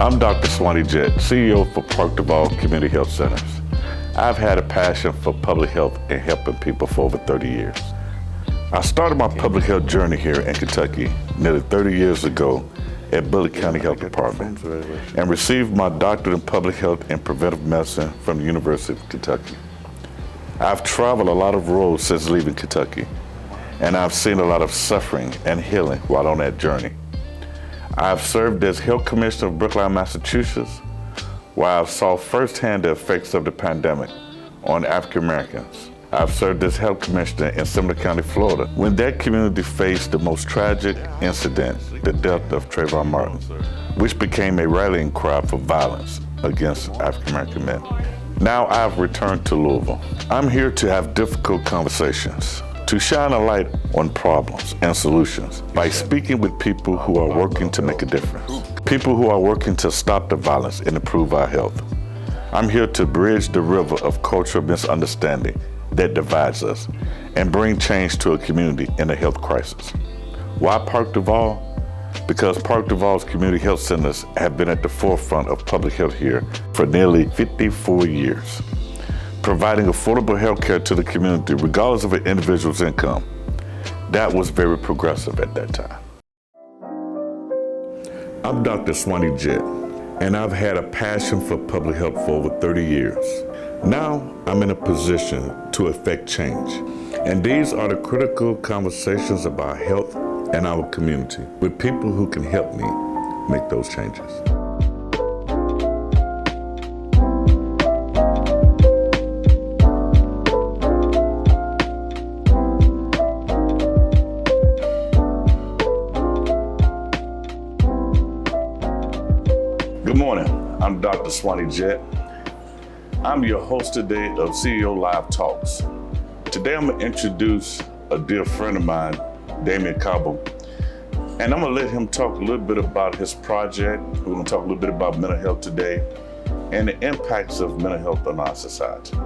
I'm Dr. Swanee Jett, CEO for Park Duval Community Health Centers. I've had a passion for public health and helping people for over 30 years. I started my public health journey here in Kentucky nearly 30 years ago at Bullitt County Health Department and received my doctorate in public health and preventive medicine from the University of Kentucky. I've traveled a lot of roads since leaving Kentucky, and I've seen a lot of suffering and healing while on that journey. I've served as Health Commissioner of Brookline, Massachusetts, where I saw firsthand the effects of the pandemic on African Americans. I've served as Health Commissioner in Sumner County, Florida, when that community faced the most tragic incident, the death of Trayvon Martin, which became a rallying cry for violence against African American men. Now I've returned to Louisville. I'm here to have difficult conversations, to shine a light on problems and solutions by speaking with people who are working to make a difference, people who are working to stop the violence and improve our health. I'm here to bridge the river of cultural misunderstanding that divides us and bring change to a community in a health crisis. Why Park Duval? Because Park Duval's community health centers have been at the forefront of public health here for nearly 54 years, providing affordable health care to the community regardless of an individual's income. That was very progressive at that time. I'm Dr. Swanee Jett, and I've had a passion for public health for over 30 years. Now I'm in a position to affect change, and these are the critical conversations about health and our community with people who can help me make those changes. Good morning, I'm Dr. Swanee Jett. I'm your host today of CEO Live Talks. Today I'm gonna introduce a dear friend of mine, Damian Cabo, and I'm gonna let him talk a little bit about his project. We're gonna talk a little bit about mental health today and the impacts of mental health on our society.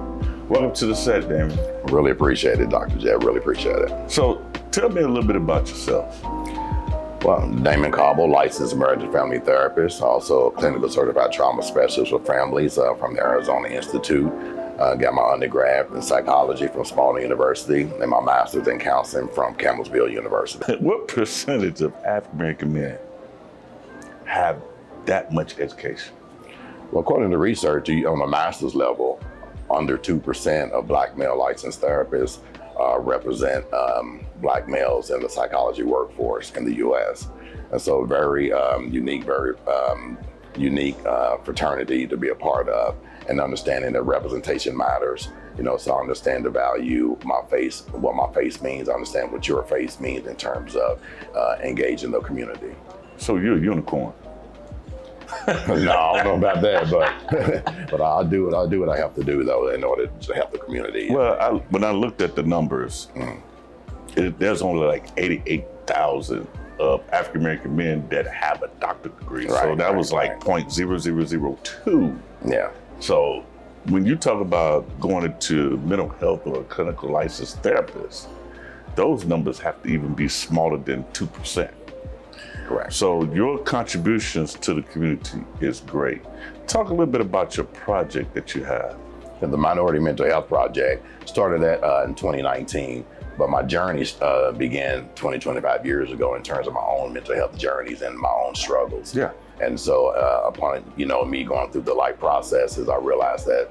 Welcome to the set, Damian. Really appreciate it, Dr. Jett, really appreciate it. So tell me a little bit about yourself. Well, Damian Cabo, licensed marriage and family therapist, also a clinical certified trauma specialist with families from the Arizona Institute. Got my undergrad in psychology from Spalding University and my master's in counseling from Campbellsville University. What percentage of African American men have that much education? Well, according to research, on a master's level, under 2% of Black male licensed therapists represent Black males in the psychology workforce in the U.S. And so very unique fraternity to be a part of, and understanding that representation matters. So I understand the value, what my face means, I understand what your face means in terms of engaging the community. So you're a unicorn. No, I don't know about that, but I'll do what I have to do though in order to help the community. Well, when I looked at the numbers, there's only like 88,000 of African American men that have a doctorate degree. Right, so that was like 0.0002. Yeah. So when you talk about going into mental health or a clinical licensed therapist, those numbers have to even be smaller than 2%. Correct. So your contributions to the community is great. Talk a little bit about your project that you have. The Minority Mental Health Project started in 2019, but my journey began 25 years ago in terms of my own mental health journeys and my own struggles. Yeah. And so upon me going through the life processes, I realized that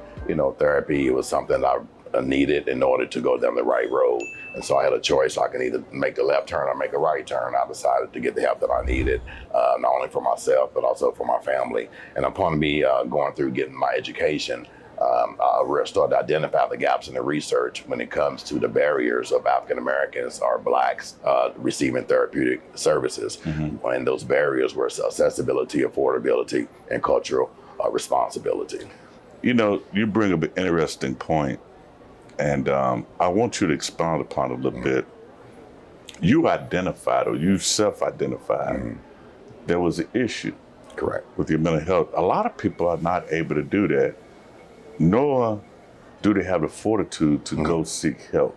therapy was something I needed in order to go down the right road. And so I had a choice. I can either make a left turn or make a right turn. I decided to get the help that I needed, not only for myself, but also for my family. And upon me going through getting my education, I started to identify the gaps in the research when it comes to the barriers of African Americans or Blacks receiving therapeutic services. Mm-hmm. And those barriers were accessibility, affordability, and cultural responsibility. You bring up an interesting point, and I want you to expound upon it a little bit. You identified, or you self-identified, there was an issue. Correct. With your mental health. A lot of people are not able to do that, nor do they have the fortitude to go seek help.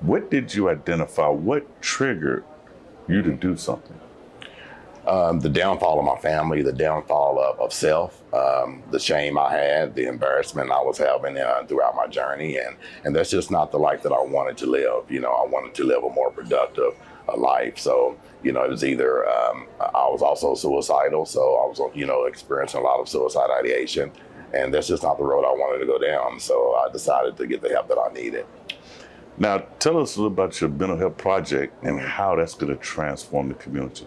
What did you identify? What triggered you to do something? The downfall of my family, the downfall of self, the shame I had, the embarrassment I was having throughout my journey. And that's just not the life that I wanted to live. I wanted to live a more productive life. So, it was either, I was also suicidal. So I was, experiencing a lot of suicide ideation. And that's just not the road I wanted to go down. So I decided to get the help that I needed. Now, tell us a little about your mental health project and how that's going to transform the community.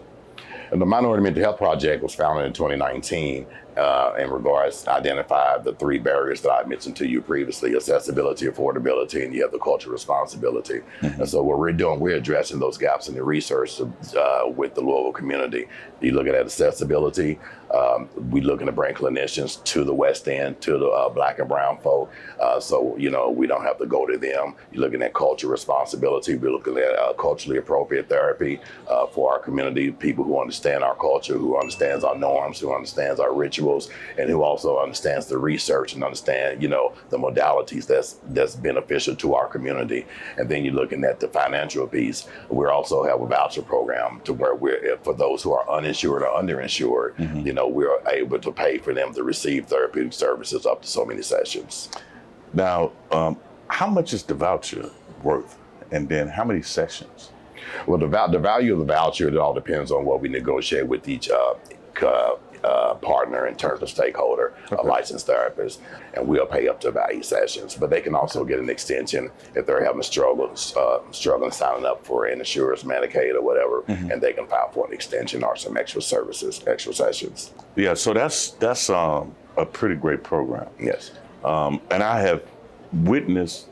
And the Minority Mental Health Project was founded in 2019 in regards to identify the three barriers that I mentioned to you previously: accessibility, affordability, and you have the cultural responsibility. And so what we're doing, we're addressing those gaps in the research with the Louisville community. You look at accessibility, we're looking to bring clinicians to the West End, to the Black and brown folk. So, we don't have to go to them. You're looking at cultural responsibility. We're looking at culturally appropriate therapy for our community, people who understand our culture, who understands our norms, who understands our rituals, and who also understands the research and understand, the modalities that's beneficial to our community. And then you're looking at the financial piece. We also have a voucher program to where for those who are uninsured or underinsured, we're able to pay for them to receive therapeutic services up to so many sessions. Now, how much is the voucher worth? And then how many sessions? Well, the value of the voucher, it all depends on what we negotiate with each partner in terms of stakeholder, a licensed therapist, and we'll pay up to about 8 sessions. But they can also get an extension if they're having struggling signing up for an insurance, Medicaid, or whatever, and they can file for an extension or some extra services, extra sessions. Yeah, so that's a pretty great program. Yes. And I have witnessed,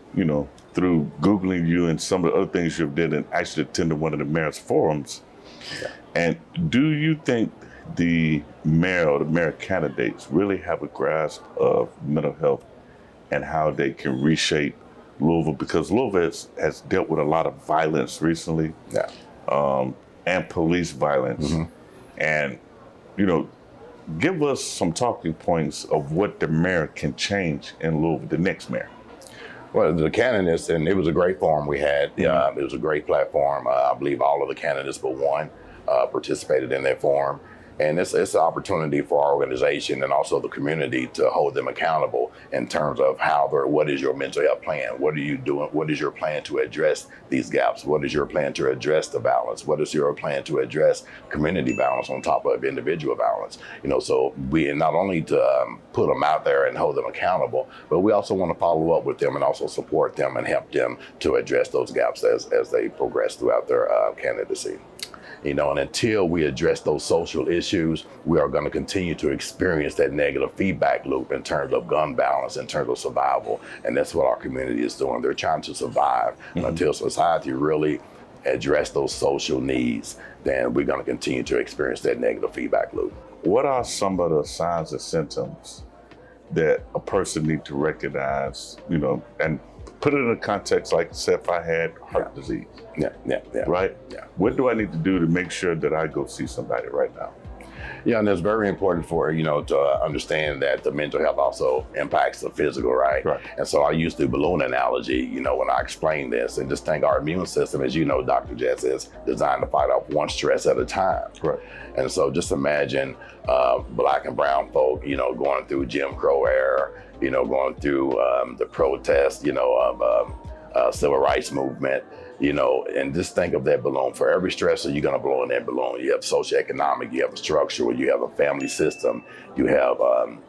through Googling you and some of the other things you've did, and actually attended one of the mayor's forums. Yeah. And do you think the mayor or the mayor candidates really have a grasp of mental health and how they can reshape Louisville? Because Louisville has dealt with a lot of violence recently, and police violence. And, give us some talking points of what the mayor can change in Louisville, the next mayor. Well, the candidates, and it was a great forum we had. It was a great platform. I believe all of the candidates but one participated in that forum. And it's an opportunity for our organization and also the community to hold them accountable in terms of what is your mental health plan? What are you doing? What is your plan to address these gaps? What is your plan to address the balance? What is your plan to address community balance on top of individual balance? So we not only to put them out there and hold them accountable, but we also want to follow up with them and also support them and help them to address those gaps as they progress throughout their candidacy. And until we address those social issues, we are going to continue to experience that negative feedback loop in terms of gun balance, in terms of survival. And that's what our community is doing. They're trying to survive. Until society really address those social needs, then we're going to continue to experience that negative feedback loop. What are some of the signs and symptoms that a person needs to recognize, and put it in a context like, say, if I had heart disease, right? Yeah. What do I need to do to make sure that I go see somebody right now? Yeah, and it's very important for, to understand that the mental health also impacts the physical, right? And so I use the balloon analogy, when I explain this, and just think our immune system, as you know, Dr. Jess, is designed to fight off one stress at a time. Right. And so just imagine Black and brown folk, going through Jim Crow era, going through the protest, civil rights movement, and just think of that balloon. For every stressor, you're going to blow in that balloon. You have socioeconomic, you have a structural, you have a family system, you have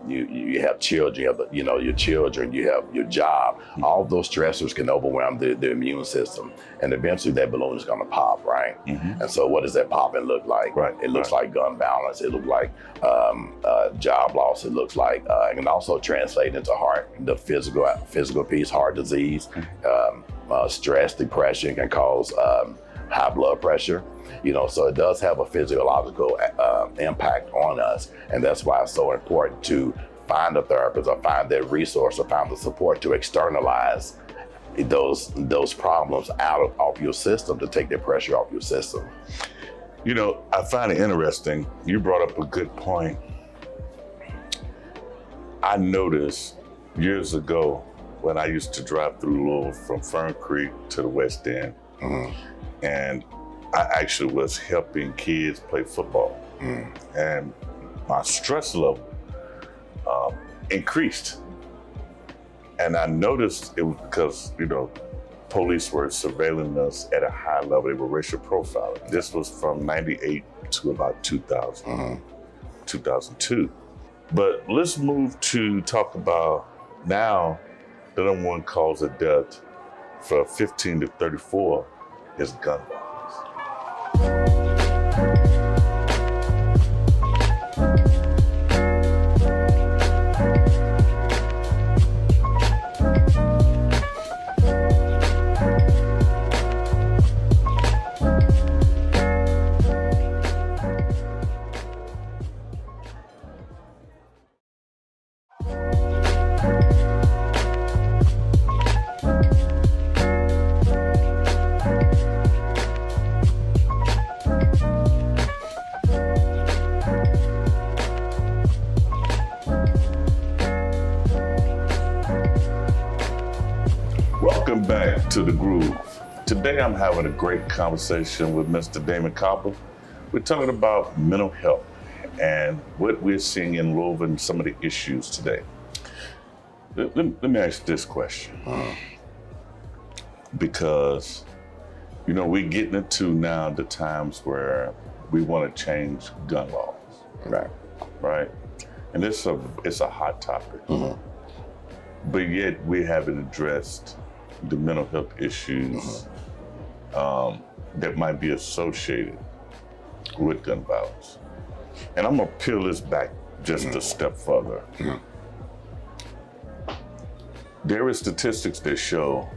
you have children, you have your children, you have your job. All of those stressors can overwhelm the immune system, and eventually that balloon is going to pop, right? And so, what does that popping look like? It looks like gun balance. It looks like job loss. It looks like it can also translate into heart, the physical piece, heart disease. Stress, depression can cause high blood pressure, so it does have a physiological impact on us. And that's why it's so important to find a therapist or find that resource or find the support to externalize those problems out of your system, to take the pressure off your system. I find it interesting. You brought up a good point. I noticed years ago, when I used to drive through Louisville from Fern Creek to the West End, and I actually was helping kids play football. and my stress level increased. And I noticed it was because, police were surveilling us at a high level. They were racial profiling. This was from 98 to about 2000, 2002. But let's move to talk about now the number one cause of death for 15 to 34 is gun violence. Welcome back to The Groove. Today I'm having a great conversation with Mr. Damon Copper. We're talking about mental health and what we're seeing involving some of the issues today. Let me ask this question. Because, we're getting into now the times where we want to change gun laws. Right? And it's a hot topic. But yet we haven't addressed the mental health issues that might be associated with gun violence. And I'm gonna peel this back just a step further. There are statistics that show,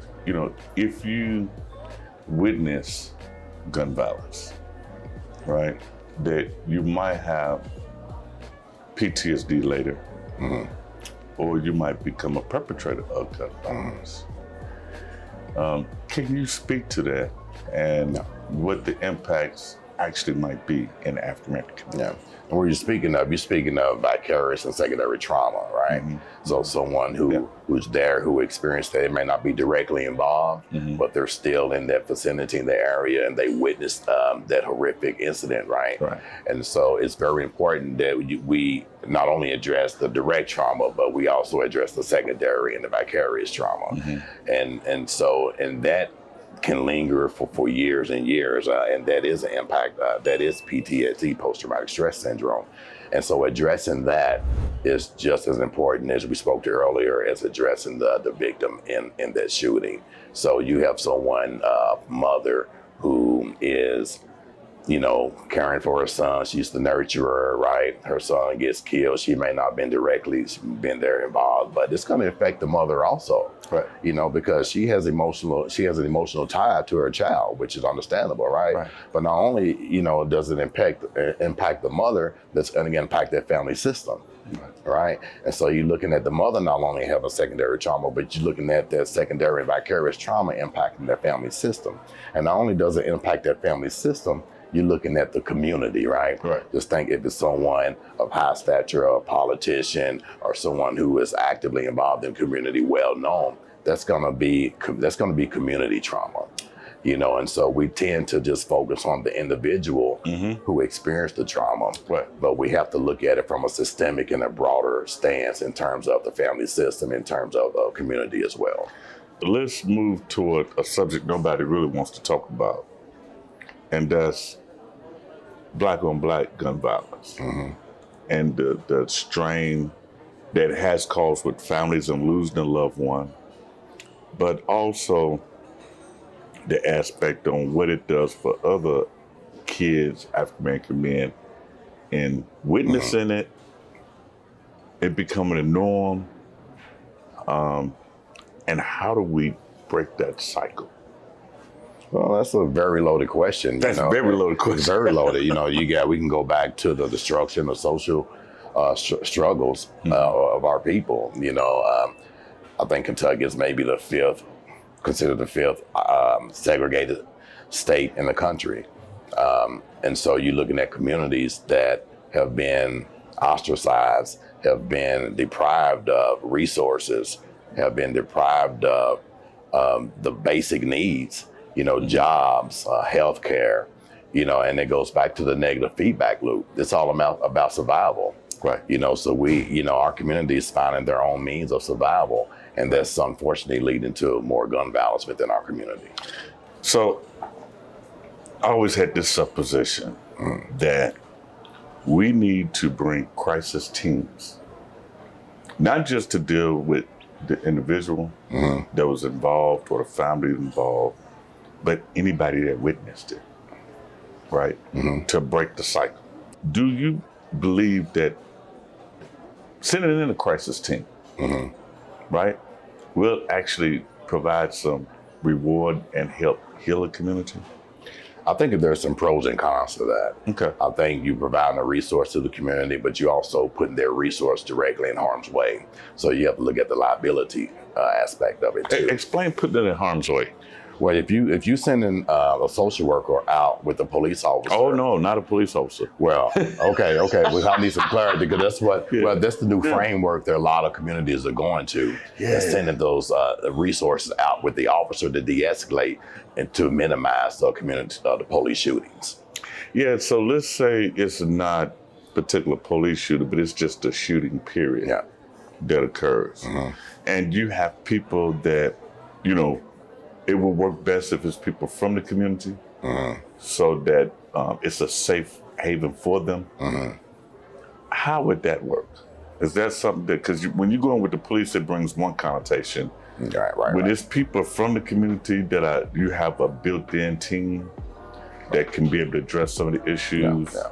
if you witness gun violence, right, that you might have PTSD later, or you might become a perpetrator of gun violence. Can you speak to that and what the impacts actually might be in the African American community? And what you're speaking of vicarious and secondary trauma, right? So someone who's there, who experienced that, it may not be directly involved, but they're still in that vicinity, in the area, and they witnessed that horrific incident, right? And so it's very important that we not only address the direct trauma, but we also address the secondary and the vicarious trauma. And that can linger for years and years, and that is an impact. That is PTSD, post-traumatic stress syndrome. And so addressing that is just as important as we spoke to earlier as addressing the victim in that shooting. So you have someone, mother, who is caring for her son. She's the nurturer, right? Her son gets killed. She may not have been directly been there involved, but it's going to affect the mother also, right? Because she has an emotional tie to her child, which is understandable, right? But not only, does it impact the mother, that's going to impact that family system. Right? And so you're looking at the mother not only having secondary trauma, but you're looking at that secondary and vicarious trauma impacting their family system. And not only does it impact that family system, you're looking at the community, right? Just think if it's someone of high stature, a politician, or someone who is actively involved in community, well known, that's gonna be community trauma. And so we tend to just focus on the individual who experienced the trauma, but we have to look at it from a systemic and a broader stance in terms of the family system, in terms of community as well. Let's move toward a subject nobody really wants to talk about, and that's Black on Black gun violence and the strain that it has caused with families and losing a loved one, but also the aspect on what it does for other kids, African American men, in witnessing it becoming a norm, and how do we break that cycle? Well, that's a very loaded question. That's a very loaded question. Very loaded. We can go back to the destruction of social struggles of our people. I think Kentucky is maybe considered the fifth segregated state in the country. And so you're looking at communities that have been ostracized, have been deprived of resources, have been deprived of the basic needs, jobs, healthcare, you know, and it goes back to the negative feedback loop. It's all about survival. Right. You know, so we, you know, our community is finding their own means of survival, and that's unfortunately leading to more gun violence within our community. So I always had this supposition that we need to bring crisis teams, not just to deal with the individual that was involved or the family involved, but anybody that witnessed it, right? To break the cycle. Do you believe that sending in a crisis team, right, will actually provide some reward and help heal a community? I think that there's some pros and cons to that. Okay. I think you providing a resource to the community, but you also putting their resource directly in harm's way. So you have to look at the liability aspect of it too. Explain putting it in harm's way. Well, if you sending a social worker out with a police officer. Oh no, not a police officer. Well, okay. Well, I need some clarity because that's what. Yeah. Well, that's the new framework that a lot of communities are going to. Yeah. Sending those resources out with the officer to de-escalate and to minimize the community, the police shootings. Yeah. So let's say it's not particular police shooting, but it's just a shooting period that occurs, and you have people that, you know, it will work best if it's people from the community, so that it's a safe haven for them. How would that work? Is that something that, because when you go in with the police, it brings one connotation. Right. When it's people from the community that you have a built-in team that can be able to address some of the issues. Yeah.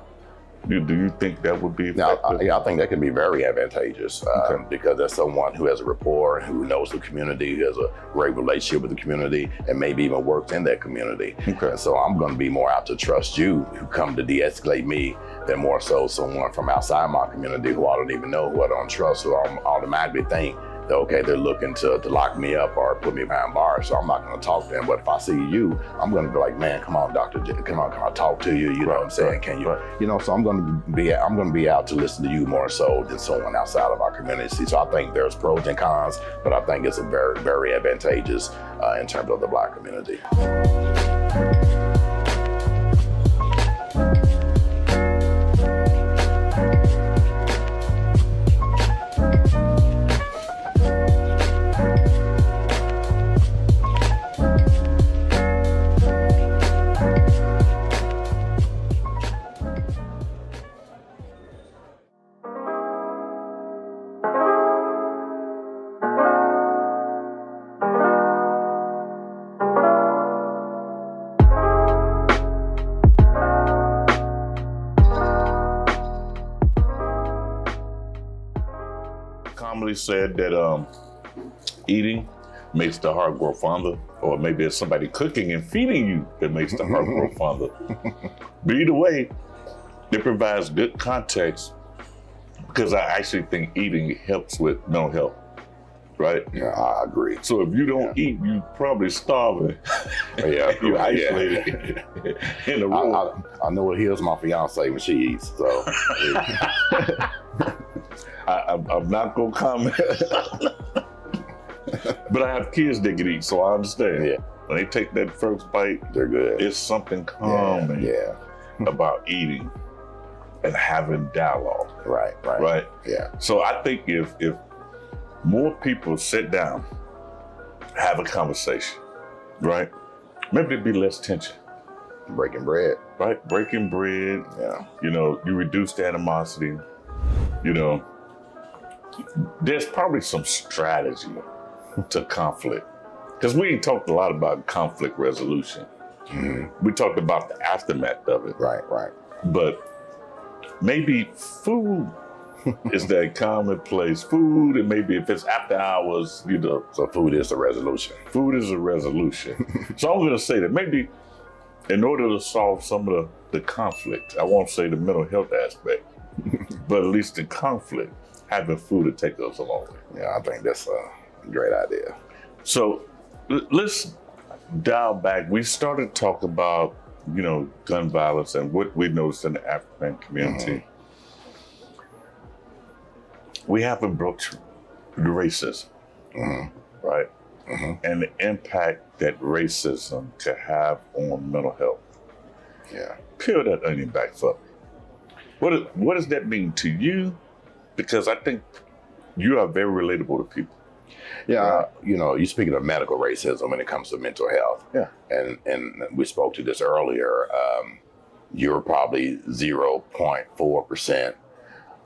Do you think that would be effective? I think that can be very advantageous because there's someone who has a rapport, who knows the community, who has a great relationship with the community, and maybe even works in that community. Okay. And so I'm going to be more out to trust you who come to de-escalate me than more so someone from outside my community who I don't even know, who I don't trust, who I automatically think that, okay, they're looking to lock me up or put me behind bars, so I'm not going to talk to them. But if I see you, I'm going to be like, man, come on, Dr. J, come on, can I talk to you? You know what I'm saying? Can you? You know, so I'm going to be out to listen to you more so than someone outside of our community. So I think there's pros and cons, but I think it's a very, very advantageous in terms of the Black community. Commonly said that eating makes the heart grow fonder, or maybe it's somebody cooking and feeding you that makes the heart grow fonder. But either way, it provides good context, because I actually think eating helps with mental health, right? Yeah, I agree. So if you don't eat, you probably starving. You're isolated in the room. I know it heals my fiance when she eats, so. I'm not gonna comment. But I have kids that can eat, so I understand. Yeah. When they take that first bite, they're good. It's something calming about eating and having dialogue. Right. Yeah. So I think if more people sit down, have a conversation, right? Maybe there'd be less tension. Breaking bread. Right? Breaking bread. Yeah. You know, you reduce the animosity. You know, there's probably some strategy to conflict, because we ain't talked a lot about conflict resolution. We talked about the aftermath of it. Right. But maybe food is that commonplace. Food, and maybe if it's after hours, you know. So food is a resolution. Food is a resolution. So I'm going to say that maybe in order to solve some of the conflict, I won't say the mental health aspect, but at least the conflict, having food to take us along with. Yeah, I think that's a great idea. So let's dial back. We started talking about, you know, gun violence and what we noticed in the African community. We haven't broached the racism, right? And the impact that racism can have on mental health. Yeah. Peel that onion back for me. What does that mean to you? Because I think you are very relatable to people. Yeah, you're speaking of medical racism when it comes to mental health. Yeah. And we spoke to this earlier. You're probably 0.4%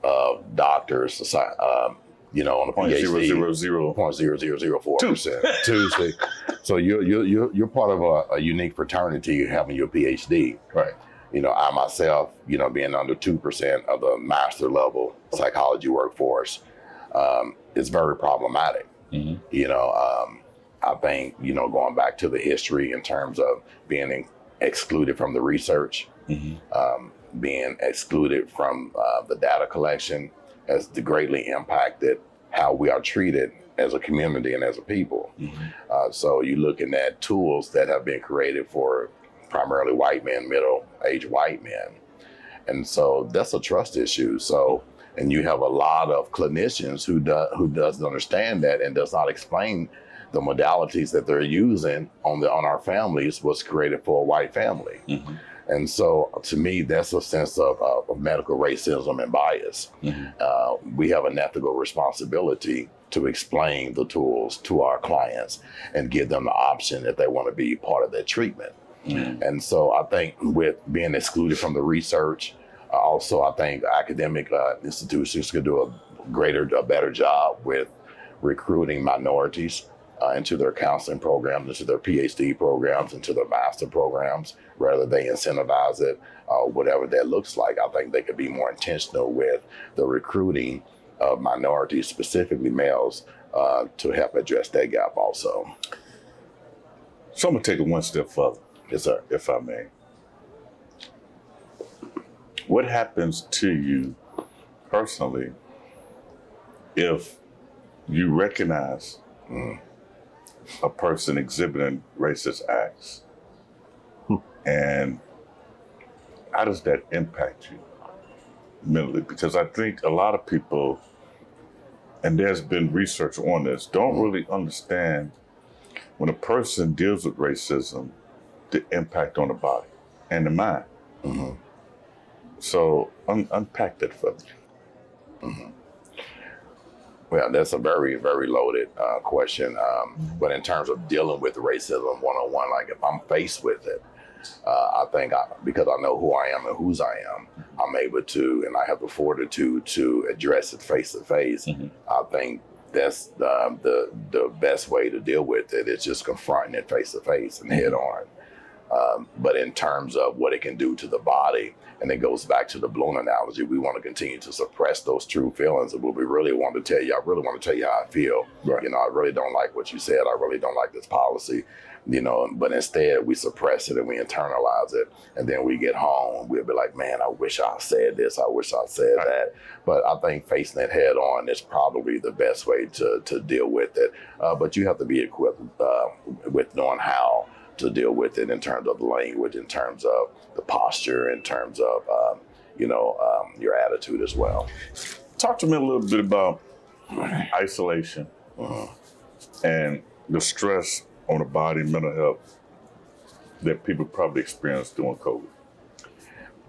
of doctors, on a PhD. 0.0004%. Tuesday. So you're part of a unique fraternity having your PhD. Right. I myself, being under 2% of the master level psychology workforce, is very problematic. Mm-hmm. I think, going back to the history in terms of being excluded from the research, being excluded from the data collection has greatly impacted how we are treated as a community and as a people. So you're looking at tools that have been created for primarily white men, middle-aged white men. And so that's a trust issue. So, and you have a lot of clinicians who doesn't understand that and does not explain the modalities that they're using on our families was created for a white family. And so to me, that's a sense of medical racism and bias. We have an ethical responsibility to explain the tools to our clients and give them the option if they want to be part of that treatment. And so I think with being excluded from the research, also I think academic institutions could do a better job with recruiting minorities into their counseling programs, into their PhD programs, into their master programs, rather they incentivize it, whatever that looks like. I think they could be more intentional with the recruiting of minorities, specifically males, to help address that gap also. So I'm gonna take it one step further. Yes, sir. If I may. What happens to you personally if you recognize a person exhibiting racist acts? And how does that impact you mentally? Because I think a lot of people, and there's been research on this, don't really understand when a person deals with racism, the impact on the body and the mind. So unpack that for me. Well, that's a very, very loaded question. But in terms of dealing with racism one-on-one, like if I'm faced with it, I think because I know who I am and whose I am, I'm able to, and I have the fortitude to address it face to face. I think that's the best way to deal with it. It's just confronting it face to face and head on. But in terms of what it can do to the body, and it goes back to the balloon analogy, we want to continue to suppress those true feelings. And what we really want to tell you, I really want to tell you how I feel. Right. I really don't like what you said. I really don't like this policy, but instead we suppress it and we internalize it. And then we get home, we'll be like, man, I wish I said this. I wish I said that. But I think facing it head on is probably the best way to deal with it. But you have to be equipped with knowing how to deal with it in terms of the language, in terms of the posture, in terms of, your attitude as well. Talk to me a little bit about isolation and the stress on the body, mental health that people probably experienced during COVID.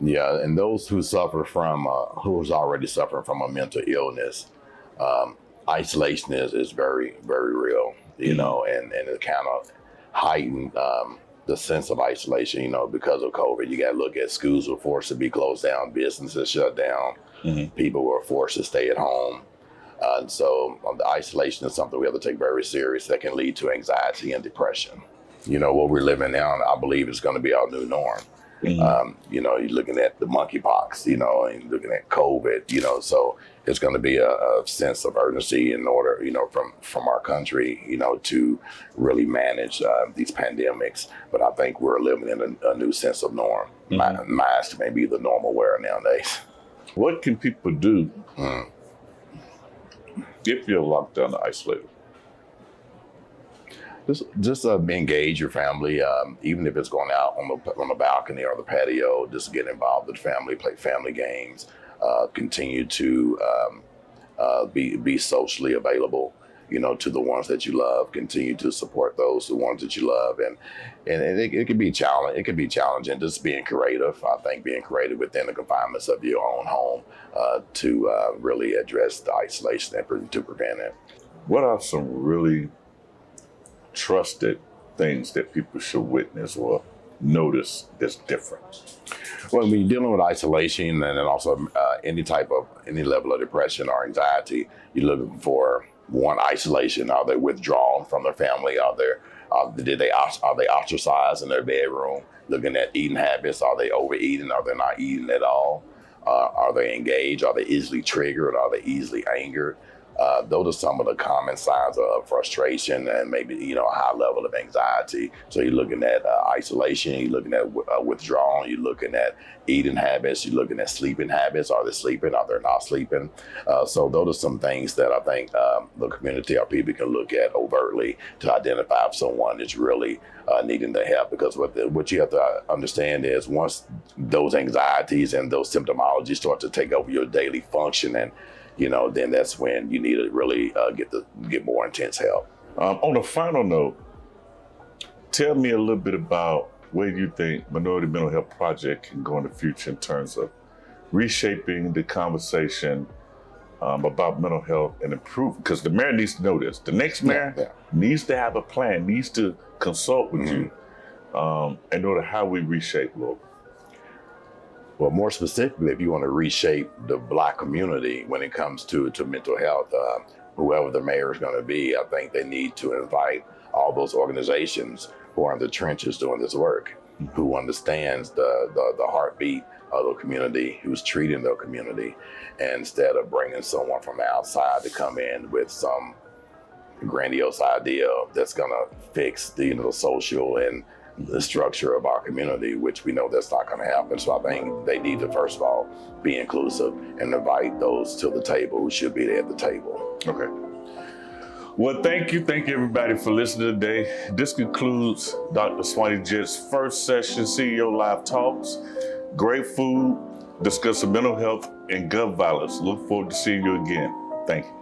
Yeah, and those who suffer from, who's already suffering from a mental illness, isolation is very, very real, and it kind of heightened the sense of isolation, because of COVID. You got to look at schools were forced to be closed down, businesses shut down, people were forced to stay at home. And so the isolation is something we have to take very serious that can lead to anxiety and depression. What we're living now, I believe, is going to be our new norm. You're looking at the monkeypox, and looking at COVID, so it's going to be a sense of urgency in order, from our country, to really manage these pandemics. But I think we're living in a new sense of norm. Mask may be the normal wear nowadays. What can people do if you're locked down or isolated? Just engage your family, even if it's going out on the balcony or the patio. Just get involved with the family, play family games, continue to be socially available. to the ones that you love. Continue to support the ones that you love, and it can be challenging. It can be challenging just being creative. I think being creative within the confinements of your own home to really address the isolation and to prevent it. What are some really trusted things that people should witness or notice that's different? Well, when you're dealing with isolation and then also any level of depression or anxiety, you're looking for one, isolation. Are they withdrawn from their family? Are they ostracized in their bedroom? Looking at eating habits. Are they overeating? Are they not eating at all? Are they engaged? Are they easily triggered? Are they easily angered? Those are some of the common signs of frustration and maybe, a high level of anxiety. So you're looking at isolation, you're looking at withdrawal, you're looking at eating habits, you're looking at sleeping habits. Are they sleeping? Are they not sleeping? So those are some things that I think the community or people can look at overtly to identify if someone is really needing the help. Because what you have to understand is once those anxieties and those symptomologies start to take over your daily functioning, then that's when you need to really get more intense help. On a final note, tell me a little bit about where you think Minority Mental Health Project can go in the future in terms of reshaping the conversation about mental health and improving, because the mayor needs to know this. The next mayor needs to have a plan, needs to consult with you in order how we reshape Louisville. Well, more specifically, if you want to reshape the Black community when it comes to mental health, whoever the mayor is going to be, I think they need to invite all those organizations who are in the trenches doing this work, who understands the heartbeat of the community, who's treating the community, and instead of bringing someone from outside to come in with some grandiose idea that's going to fix the social and the structure of our community, which we know that's not going to happen. So I think they need to, first of all, be inclusive and invite those to the table who should be there at the table. Okay. Well, thank you everybody for listening today. This concludes Dr. Swanee Jett's first session CEO Live Talks. Great food, discussing mental health and gun violence. Look forward to seeing you again. Thank you.